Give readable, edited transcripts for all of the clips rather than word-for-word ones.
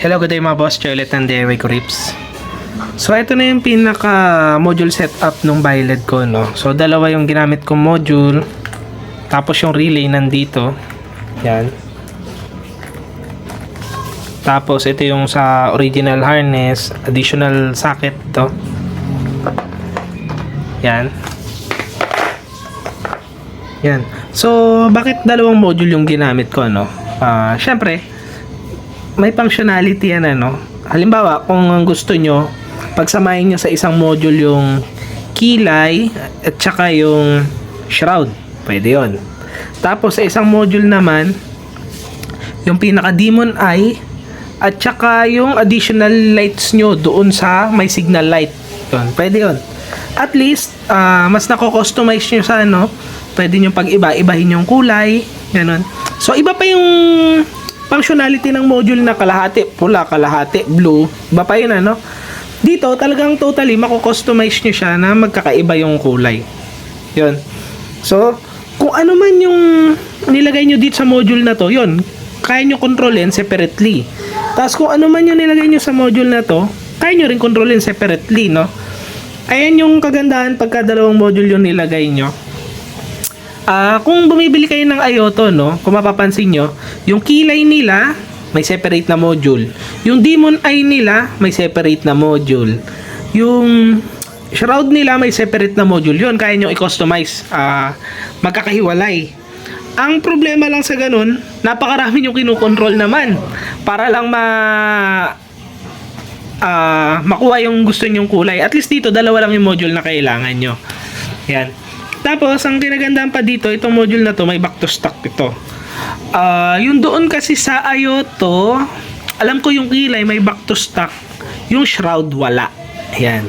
Hello, good day mga boss. Cholet ng DIY Grips. So, ito na yung pinaka module setup nung Byled ko, no? So, dalawa yung ginamit kong module. Tapos yung relay nandito. Yan. Tapos, ito yung sa original harness. Additional socket to. Yan. Yan. So, bakit dalawang module yung ginamit ko, no? Syempre, may functionality yan, ano. Halimbawa, kung ang gusto nyo, pagsamahin nyo sa isang module yung kilay at saka yung shroud. Pwede yon. Tapos, sa isang module naman, yung pinaka demon eye at saka yung additional lights nyo doon sa may signal light. Yun, pwede yon. At least, mas nako-customize nyo sa ano, pwede nyo pag-iba-ibahin yung kulay, ganun. So, iba pa yung functionality ng module na kalahati pula, kalahati blue. Iba pa yun, ano? Dito, talagang totally mako-customize nyo siya na magkakaiba yung kulay. Yun. So, kung ano man yung nilagay nyo dito sa module na to, yun, kaya nyo kontrolin separately. Tapos, kung ano man yung nilagay nyo sa module na to, kaya nyo rin kontrolin separately, no? Ayan yung kagandahan pagka dalawang module yung nilagay nyo. Kung bumibili kayo ng Ayoto, no, kung mapapansin nyo, yung kilay nila, may separate na module. Yung demon eye nila, may separate na module. Yung shroud nila, may separate na module. Yun, kaya nyo i-customize. Magkakahiwalay. Ang problema lang sa ganun, napakarami yung kinukontrol naman. Para lang makuha yung gusto nyong kulay. At least dito, dalawa lang yung module na kailangan nyo. Yan. Tapos, ang kinagandaan pa dito, itong module na to, may back to stock ito. Yung doon kasi sa Ayoto, alam ko yung kilay may back to stock. Yung shroud, wala. Ayan.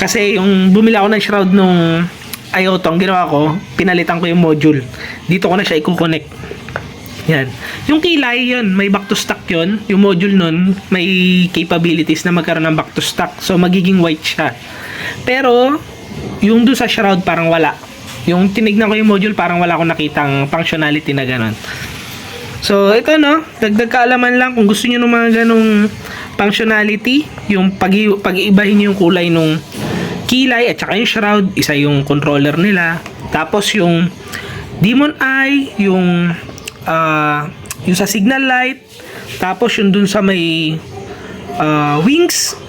Kasi yung bumili ako ng shroud nung Ayoto, ang ginawa ko, pinalitan ko yung module. Dito ko na siya i-connect. Yan. Yung kilay, yun, may back to stock yun. Yung module nun, may capabilities na magkaroon ng back to stock. So, magiging white siya. Pero, yung doon sa shroud parang wala. Yung tinignan ko yung module parang wala akong nakitang functionality na ganun. So, ito, no, dagdag kaalaman lang kung gusto niyo ng mga ganung functionality, yung pag-iibahin niyo yung kulay nung kilay at saka yung shroud, isa yung controller nila. Tapos yung demon eye, yung sa signal light, tapos yung dun sa may wings,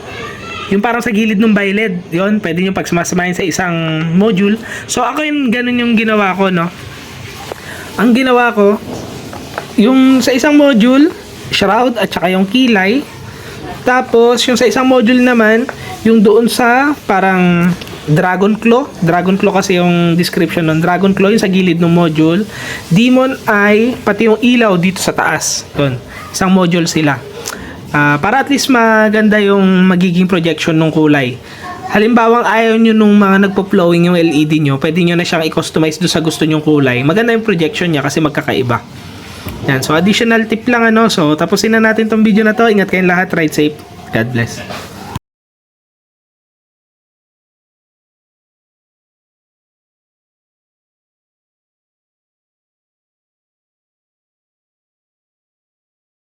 yung parang sa gilid ng Byled, yun, pwede nyo pagsamasamahin sa isang module. So, ako yung ganun yung ginawa ko, no? Ang ginawa ko, yung sa isang module, shroud at saka yung kilay. Tapos, yung sa isang module naman, yung doon sa parang Dragon Claw. Dragon Claw kasi yung description ng Dragon Claw, yung sa gilid ng module. Demon Eye, pati yung ilaw dito sa taas. Yun, isang module sila. Para at least maganda yung magiging projection ng kulay. Halimbawa, ayaw nyo nung mga nagpo-flowing yung LED nyo, pwede nyo na siyang i-customize doon sa gusto nyong kulay. Maganda yung projection niya kasi magkakaiba. Yan. So, additional tip lang, ano. So, tapusin na natin tong video na to. Ingat kayong lahat. Ride safe. God bless.